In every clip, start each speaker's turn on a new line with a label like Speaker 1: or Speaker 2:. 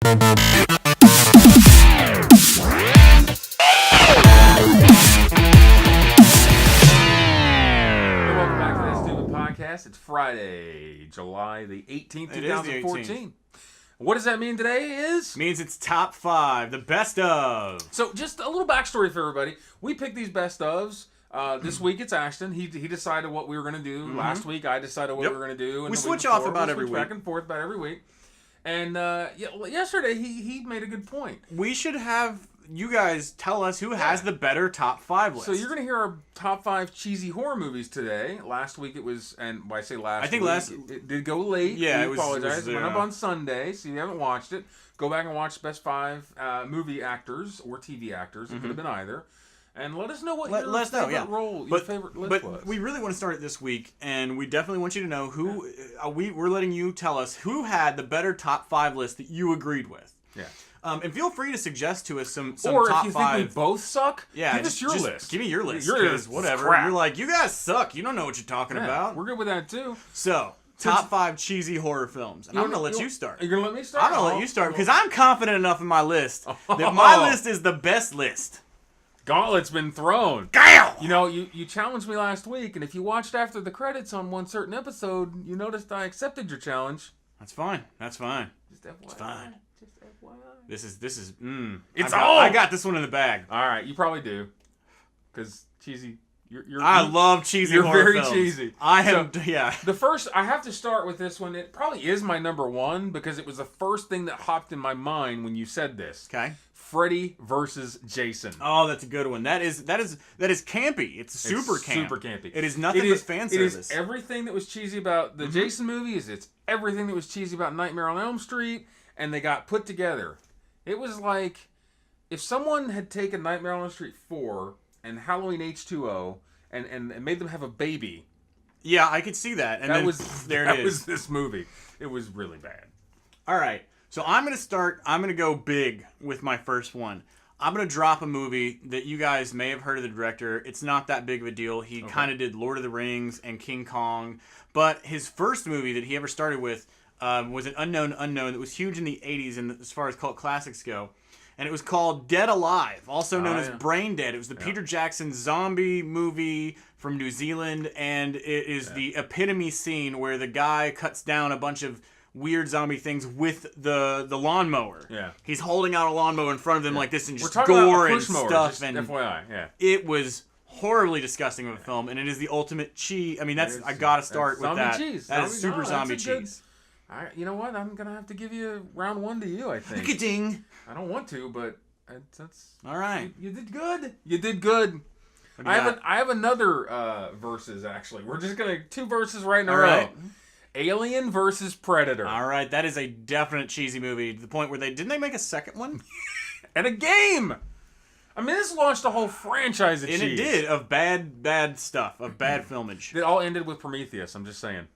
Speaker 1: It's Friday, July the 18th, 2014. What does that mean today
Speaker 2: Means it's top 5, the best of.
Speaker 1: So just a little backstory for everybody. We picked these best ofs. This week it's Ashton. He decided what we were going to do. Mm-hmm. Last week I decided what we were going to do. And
Speaker 2: we switch off about every week.
Speaker 1: Back and forth about every week. And yesterday he made a good point.
Speaker 2: We should have you guys tell us who has the better top 5 list.
Speaker 1: So you're going to hear our top 5 cheesy horror movies today. Last week it was, and when I say last week, it did go late. Yeah, we apologize. It went up on Sunday, so if you haven't watched it, go back and watch Best 5 movie actors or TV actors. It could have been either. And let us know what your favorite role, your favorite list was.
Speaker 2: But we really want to start it this week, and we definitely want you to know who, we're letting you tell us who had the better top 5 list that you agreed with.
Speaker 1: Yeah.
Speaker 2: And feel free to suggest to us some
Speaker 1: or
Speaker 2: top 5.
Speaker 1: Or if you think we both suck, give us your list.
Speaker 2: Give me your list.
Speaker 1: Your list,
Speaker 2: whatever.
Speaker 1: Crap.
Speaker 2: You're like, you guys suck. You don't know what you're talking about.
Speaker 1: We're good with that, too.
Speaker 2: So, top 5 cheesy horror films. And I'm going to let you start.
Speaker 1: You're going to let me start?
Speaker 2: I'm going to let you start because I'm confident enough in my list that my list is the best list.
Speaker 1: Gauntlet's been thrown.
Speaker 2: Gale!
Speaker 1: You know, you challenged me last week, and if you watched after the credits on one certain episode, you noticed I accepted your challenge.
Speaker 2: That's fine. That's fine.
Speaker 1: Just FYI.
Speaker 2: It's fine.
Speaker 1: Just FYI.
Speaker 2: This is
Speaker 1: I
Speaker 2: got this one in the bag.
Speaker 1: All right, you probably do, because cheesy.
Speaker 2: I love cheesy horror films.
Speaker 1: You're very cheesy. The first, I have to start with this one. It probably is my number 1 because it was the first thing that hopped in my mind when you said this.
Speaker 2: Okay.
Speaker 1: Freddy versus Jason.
Speaker 2: Oh, that's a good one. That is campy. It's super
Speaker 1: campy.
Speaker 2: It is nothing but fan service.
Speaker 1: It is everything that was cheesy about the Jason movies. It's everything that was cheesy about Nightmare on Elm Street, and they got put together. It was like if someone had taken Nightmare on Elm Street 4 and Halloween H2O and made them have a baby.
Speaker 2: Yeah, I could see that. And
Speaker 1: that was this movie. It was really bad.
Speaker 2: All right. So I'm going to go big with my first one. I'm going to drop a movie that you guys may have heard of the director. It's not that big of a deal. He kind of did Lord of the Rings and King Kong. But his first movie that he ever started with was an unknown that was huge in the 80s and as far as cult classics go. And it was called Dead Alive, also known as Brain Dead. It was the Peter Jackson zombie movie from New Zealand, and it is the epitome scene where the guy cuts down a bunch of weird zombie things with the lawnmower. Yeah. He's holding out a lawnmower in front of them like this and just gore and stuff. And
Speaker 1: FYI,
Speaker 2: it was horribly disgusting of a film, and it is the ultimate cheese. I mean, I gotta start with that.
Speaker 1: Cheese.
Speaker 2: That is super zombie cheese.
Speaker 1: You know what? I'm gonna have to give you round 1 to you. I think.
Speaker 2: Ding.
Speaker 1: I don't want to, but that's
Speaker 2: all right.
Speaker 1: You did good. You did good. I have another verses actually. We're just gonna 2 verses right in a row.
Speaker 2: Right.
Speaker 1: Alien versus Predator.
Speaker 2: All right, that is a definite cheesy movie to the point where didn't they make a second one
Speaker 1: and a game. I mean, this launched a whole franchise of cheese.
Speaker 2: And it did, of bad stuff, of bad filmage.
Speaker 1: It all ended with Prometheus. I'm just saying.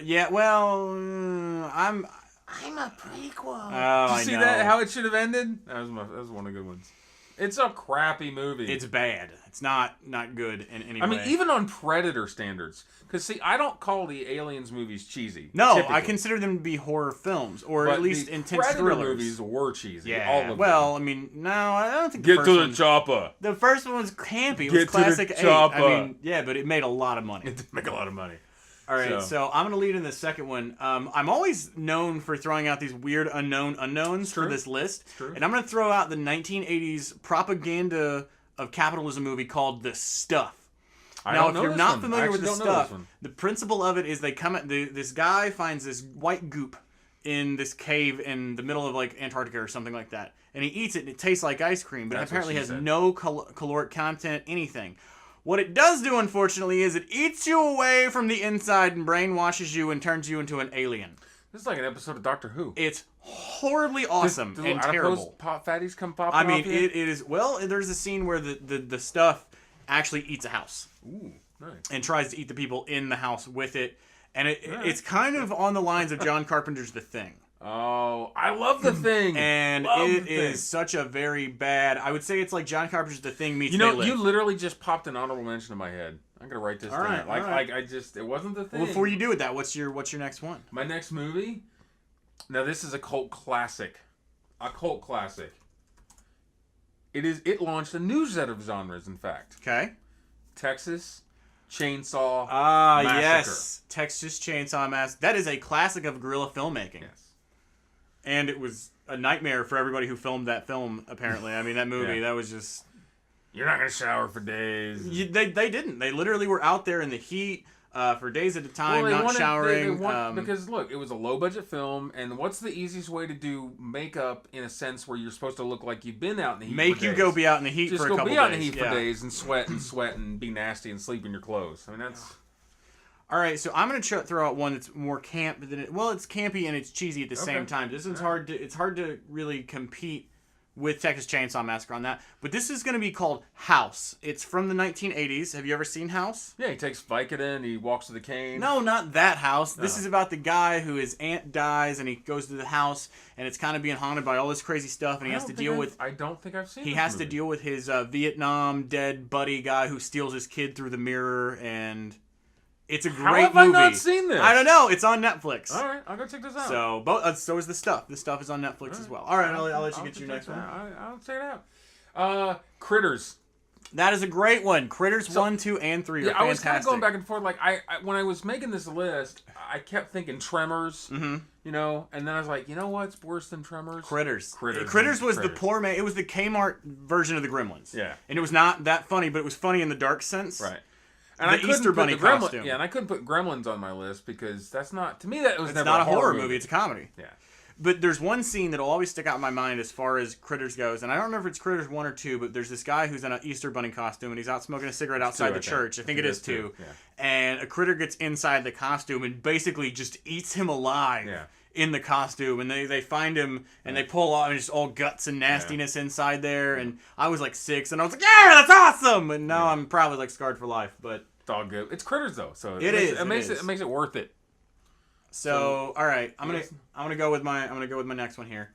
Speaker 2: Yeah, well, I'm a prequel.
Speaker 1: Oh, did you see that? How it should have ended? That was one of the good ones. It's a crappy movie.
Speaker 2: It's bad. It's not good in any way.
Speaker 1: I mean, even on Predator standards. Because, see, I don't call the Aliens movies cheesy.
Speaker 2: No,
Speaker 1: typically.
Speaker 2: I consider them to be horror films, or at least intense
Speaker 1: Predator
Speaker 2: thrillers.
Speaker 1: Movies were cheesy.
Speaker 2: Yeah.
Speaker 1: All of them.
Speaker 2: I mean, no, I don't think
Speaker 1: Get to the chopper.
Speaker 2: The first one was campy. It was classic 8. I mean, yeah, but it made a lot of money.
Speaker 1: It did make a lot of money.
Speaker 2: All right, so I'm going to lead in the second one. I'm always known for throwing out these weird unknowns for this list. And I'm going to throw out the 1980s propaganda of capitalism movie called The Stuff. Now, if you're not familiar with The Stuff, the principle of it is they come at this guy finds this white goop in this cave in the middle of like Antarctica or something like that. And he eats it and it tastes like ice cream, but it apparently has no caloric content, anything. What it does do, unfortunately, is it eats you away from the inside and brainwashes you and turns you into an alien.
Speaker 1: This is like an episode of Doctor Who.
Speaker 2: It's horribly awesome and terrible.
Speaker 1: Fatties come popping
Speaker 2: I mean,
Speaker 1: off
Speaker 2: it is... Well, there's a scene where the stuff actually eats a house.
Speaker 1: Ooh, nice.
Speaker 2: And tries to eat the people in the house with it. And it's kind of on the lines of John Carpenter's The Thing.
Speaker 1: Oh, I love The Thing.
Speaker 2: And it is such a very bad... I would say it's like John Carpenter's The Thing meets They Live.
Speaker 1: You literally just popped an honorable mention in my head. I'm going to write this down. It wasn't The Thing.
Speaker 2: Well, before you do with that, what's your next one?
Speaker 1: My next movie? Now, this is a cult classic. a cult classic. It launched a new set of genres, in fact.
Speaker 2: Okay.
Speaker 1: Texas Chainsaw
Speaker 2: Massacre. Yes. Texas Chainsaw Massacre. That is a classic of guerrilla filmmaking.
Speaker 1: Yes.
Speaker 2: And it was a nightmare for everybody who filmed that film, apparently. I mean, that movie, that was just...
Speaker 1: You're not going to shower for days.
Speaker 2: They didn't. They literally were out there in the heat for days at a time, showering.
Speaker 1: Because, look, it was a low-budget film, and what's the easiest way to do makeup in a sense where you're supposed to look like you've been out in the heat
Speaker 2: Make you go be out in the heat for a couple days. Just go be out in the heat
Speaker 1: for days and sweat and be nasty and sleep in your clothes. I mean, that's...
Speaker 2: All right, so I'm going to throw out one that's more camp than it... Well, it's campy and it's cheesy at the same time. This is hard to... It's hard to really compete with Texas Chainsaw Massacre on that. But this is going to be called House. It's from the 1980s. Have you ever seen House?
Speaker 1: Yeah, he takes Vicodin, he walks to the cane.
Speaker 2: No, not that house. This is about the guy who his aunt dies and he goes to the house and it's kind of being haunted by all this crazy stuff and he has to deal with...
Speaker 1: I don't think I've seen
Speaker 2: He has to deal with his Vietnam dead buddy guy who steals his kid through the mirror and... It's a great movie.
Speaker 1: How have I not seen this?
Speaker 2: I don't know. It's on Netflix.
Speaker 1: All right, I'll go check this out.
Speaker 2: So, so is the stuff. The stuff is on Netflix as well. All right, I'll let you get your next one.
Speaker 1: I'll check it out. Critters.
Speaker 2: That is a great one. Critters 1, 2, and 3 are fantastic.
Speaker 1: I was kind of going back and forth. Like I when I was making this list, I kept thinking Tremors. Mm-hmm. You know, and then I was like, you know what's worse than Tremors?
Speaker 2: Critters was the poor man. It was the Kmart version of the Gremlins.
Speaker 1: Yeah.
Speaker 2: And it was not that funny, but it was funny in the dark sense.
Speaker 1: Right. And
Speaker 2: the Easter Bunny costume.
Speaker 1: Yeah, and I couldn't put Gremlins on my list because that's not... To me, that was
Speaker 2: it's
Speaker 1: never
Speaker 2: not a horror movie. It's a comedy.
Speaker 1: Yeah.
Speaker 2: But there's one scene that'll always stick out in my mind as far as Critters goes. And I don't remember if it's Critters 1 or 2, but there's this guy who's in an Easter Bunny costume and he's out smoking a cigarette outside the church. I think it is 2. Yeah. And a critter gets inside the costume and basically just eats him alive. Yeah. In the costume, and they find him, and they pull off, and just all guts and nastiness inside there, and I was like 6, and I was like, yeah, that's awesome, and now I'm probably like scarred for life, but...
Speaker 1: It's all good. It's Critters, though, so
Speaker 2: it
Speaker 1: makes it worth it.
Speaker 2: So, all right, I'm gonna go with my next one here.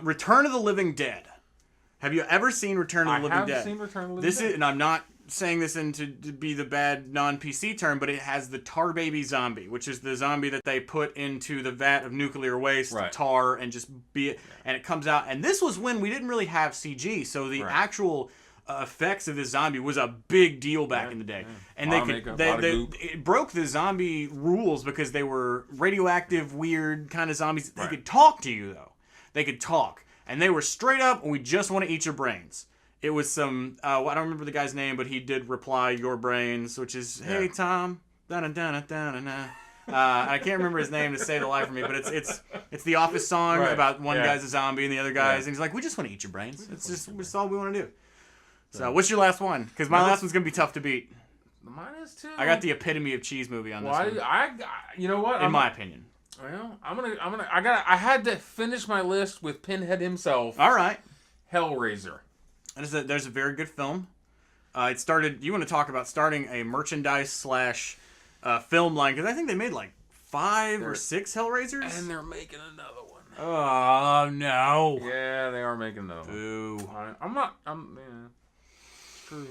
Speaker 2: Return of the Living Dead. Have you ever seen Return of the Living Dead?
Speaker 1: I have seen Return of the Living Dead.
Speaker 2: And I'm not saying this to be the bad non-PC term, but it has the tar baby zombie, which is the zombie that they put into the vat of nuclear waste, tar, and just and it comes out. And this was when we didn't really have CG, so the actual effects of this zombie was a big deal back in the day. And it broke the zombie rules because they were radioactive, weird kind of zombies. They could talk to you, though. They could talk. And they were straight up, we just want to eat your brains. It was some, I don't remember the guy's name, but he did reply, your brains, which is, hey, Tom, da-na-da-na-da-na-na. I can't remember his name to save the life of me, but it's the Office song about one guy's a zombie and the other guy's, and he's like, we just want to eat your brains. It's all we want to do. So, what's your last one? Because my last one's going to be tough to beat.
Speaker 1: Mine is too.
Speaker 2: I got the epitome of cheese movie on this one.
Speaker 1: You know what?
Speaker 2: In my opinion.
Speaker 1: Well, I had to finish my list with Pinhead himself.
Speaker 2: All right.
Speaker 1: Hellraiser.
Speaker 2: There's a very good film. It started. You want to talk about starting a merchandise / film line? Because I think they made like 5 or 6 Hellraisers,
Speaker 1: and they're making another one.
Speaker 2: Oh no!
Speaker 1: Yeah, they are making another one.
Speaker 2: Boo!
Speaker 1: True.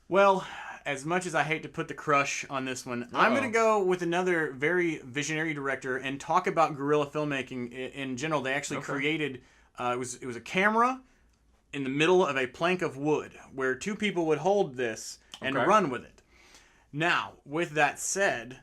Speaker 2: Well, as much as I hate to put the crush on this one, I'm going to go with another very visionary director and talk about guerrilla filmmaking in general. They actually created. It was a camera in the middle of a plank of wood where 2 people would hold this and run with it. Now, with that said,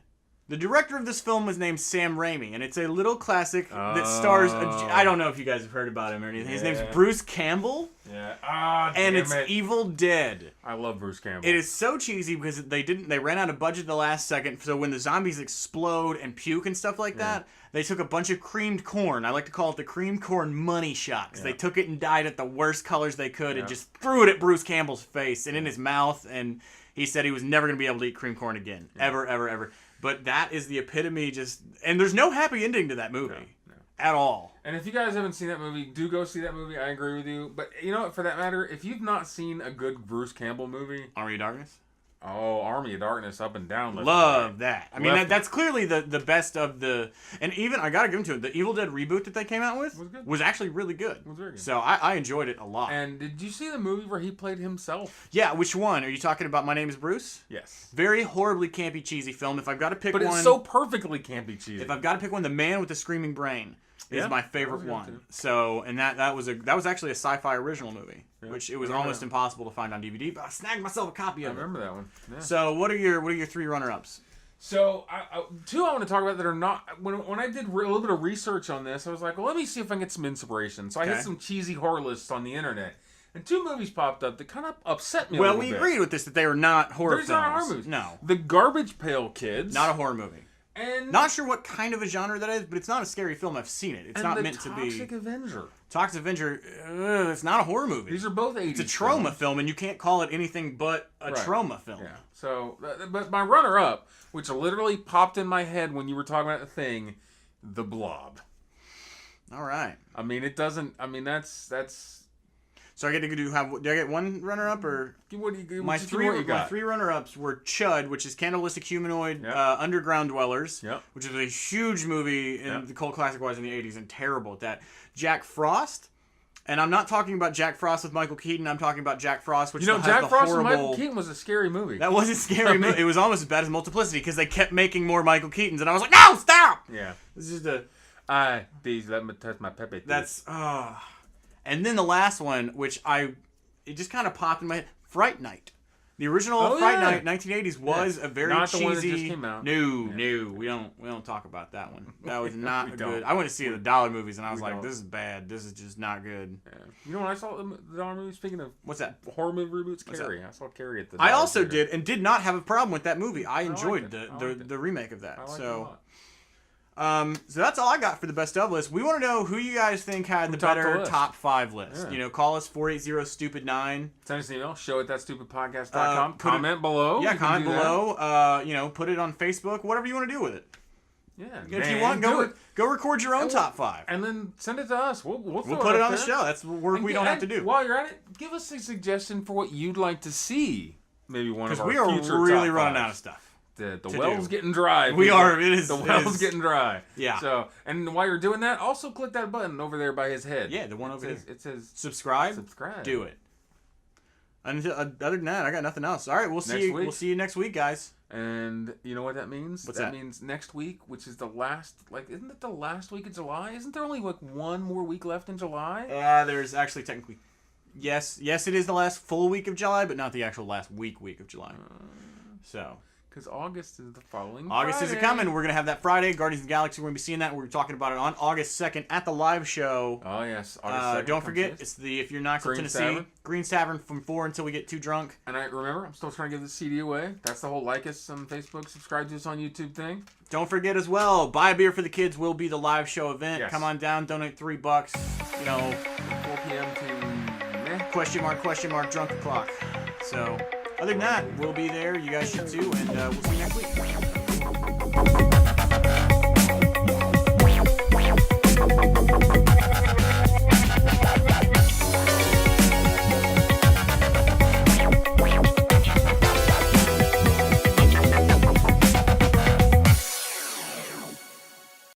Speaker 2: the director of this film was named Sam Raimi, and it's a little classic that stars... I don't know if you guys have heard about him or anything. His name's Bruce Campbell.
Speaker 1: Yeah.
Speaker 2: And it's Evil Dead.
Speaker 1: I love Bruce Campbell.
Speaker 2: It is so cheesy because they ran out of budget the last second, so when the zombies explode and puke and stuff like that, they took a bunch of creamed corn. I like to call it the creamed corn money shot, because they took it and dyed it the worst colors they could and just threw it at Bruce Campbell's face and in his mouth, and he said he was never going to be able to eat cream corn again. Ever, ever, ever. But that is the epitome and there's no happy ending to that movie. No. At all.
Speaker 1: And if you guys haven't seen that movie, do go see that movie. I agree with you. But you know what, for that matter, if you've not seen a good Bruce Campbell movie...
Speaker 2: Army of Darkness?
Speaker 1: Oh, Army of Darkness, up and down.
Speaker 2: Love that. I mean, that's clearly the best of the... And even, I gotta give them to it, the Evil Dead reboot that they came out with was actually really good. It was very good. So I enjoyed it a lot.
Speaker 1: And did you see the movie where he played himself?
Speaker 2: Yeah, which one? Are you talking about My Name is Bruce?
Speaker 1: Yes.
Speaker 2: Very horribly campy, cheesy film. If I've got to pick one...
Speaker 1: But it's so perfectly campy, cheesy.
Speaker 2: If I've got to pick one, The Man with the Screaming Brain. is my favorite one. So, and that was actually a sci-fi original movie, which it was almost impossible to find on DVD, but I snagged myself a copy of it.
Speaker 1: I remember that one. Yeah.
Speaker 2: So, what are your 3 runner-ups?
Speaker 1: So, 2 I want to talk about that are not... When I did a little bit of research on this, I was like, well, let me see if I can get some inspiration. So I hit some cheesy horror lists on the internet. And 2 movies popped up that kind of upset me a little bit.
Speaker 2: Well, we agreed with this, that they were not horror films.
Speaker 1: They're not horror movies.
Speaker 2: No.
Speaker 1: The Garbage Pail Kids.
Speaker 2: Not a horror movie.
Speaker 1: And
Speaker 2: not sure what kind of a genre that is, but it's not a scary film. I've seen it. It's not meant to be...
Speaker 1: Toxic Avenger.
Speaker 2: Toxic Avenger, it's not a horror movie.
Speaker 1: These are both 80s
Speaker 2: It's a trauma film, and you can't call it anything but a trauma film.
Speaker 1: Yeah. So, but my runner-up, which literally popped in my head when you were talking about the thing, The Blob.
Speaker 2: All right.
Speaker 1: I mean, it doesn't... I mean, that's...
Speaker 2: So I get to do I get one runner-up, or my 3 runner-ups were Chud, which is Cannibalistic Humanoid Underground Dwellers, which is a huge movie in the cult classic-wise in the 80s and terrible at that. Jack Frost, and I'm not talking about Jack Frost with Michael Keaton. I'm talking about Jack Frost, which
Speaker 1: Jack Frost with Michael Keaton was a scary movie.
Speaker 2: That was a scary movie. It was almost as bad as Multiplicity because they kept making more Michael Keatons, and I was like, no, stop.
Speaker 1: Yeah,
Speaker 2: this is the.
Speaker 1: Let me touch my pepe.
Speaker 2: That's And then the last one, which it just kind of popped in my head, Fright Night. The original Fright Night, 1980s, was a very
Speaker 1: not
Speaker 2: cheesy.
Speaker 1: The one that just came out.
Speaker 2: No, we don't talk about that one. That was not good. I went to see the dollar movies, and I was like, this is bad. This is just not good.
Speaker 1: Yeah. You know when I saw the dollar movie? Speaking of
Speaker 2: what's that
Speaker 1: horror movie reboots, Carrie. I saw Carrie at the.
Speaker 2: I also did not have a problem with that movie. I enjoyed the remake of that. So that's all I got for the best of list. We want to know who you guys think had the better top 5 list. Yeah. Call us 480-STUPID9.
Speaker 1: Send us an email, show@thatstupidpodcast.com. Comment below.
Speaker 2: Yeah, comment below. Put it on Facebook. Whatever you want to do with it.
Speaker 1: Yeah.
Speaker 2: If you want, go record your own top 5.
Speaker 1: And then send it to us. We'll
Speaker 2: put it on the show. That's work we don't have to do.
Speaker 1: While you're at it, give us a suggestion for what you'd like to see. Maybe one of our future top 5.
Speaker 2: Because we are really running out of stuff.
Speaker 1: The well's getting dry.
Speaker 2: We are. It is.
Speaker 1: The well's getting dry.
Speaker 2: Yeah.
Speaker 1: So, and while you're doing that, also click that button over there by his head.
Speaker 2: Yeah, the one over here.
Speaker 1: It says
Speaker 2: subscribe.
Speaker 1: Subscribe.
Speaker 2: Do it. And other than that, I got nothing else. All right, we'll see you. We'll see you next week, guys.
Speaker 1: And you know what that means?
Speaker 2: What's that?
Speaker 1: That means next week, which is the last. Isn't it the last week of July? Isn't there only one more week left in July?
Speaker 2: There's actually technically. Yes, it is the last full week of July, but not the actual last week of July. So.
Speaker 1: Because August is the following
Speaker 2: August
Speaker 1: Friday.
Speaker 2: is coming. We're going to have that Friday. Guardians of the Galaxy. We're going to be seeing that. We're talking about it on August 2nd at the live show.
Speaker 1: Oh, yes. August 2nd.
Speaker 2: Don't forget, it's if you're not from Tennessee, Green's Tavern from 4 until we get too drunk.
Speaker 1: And I'm still trying to give the CD away. That's the whole like us on Facebook, subscribe to us on YouTube thing.
Speaker 2: Don't forget as well, Buy a Beer for the Kids will be the live show event. Yes. Come on down, donate $3.
Speaker 1: 4 p.m. to
Speaker 2: question mark, drunk o'clock. So... Other than that, we'll be there. You guys should too, and we'll see you next week.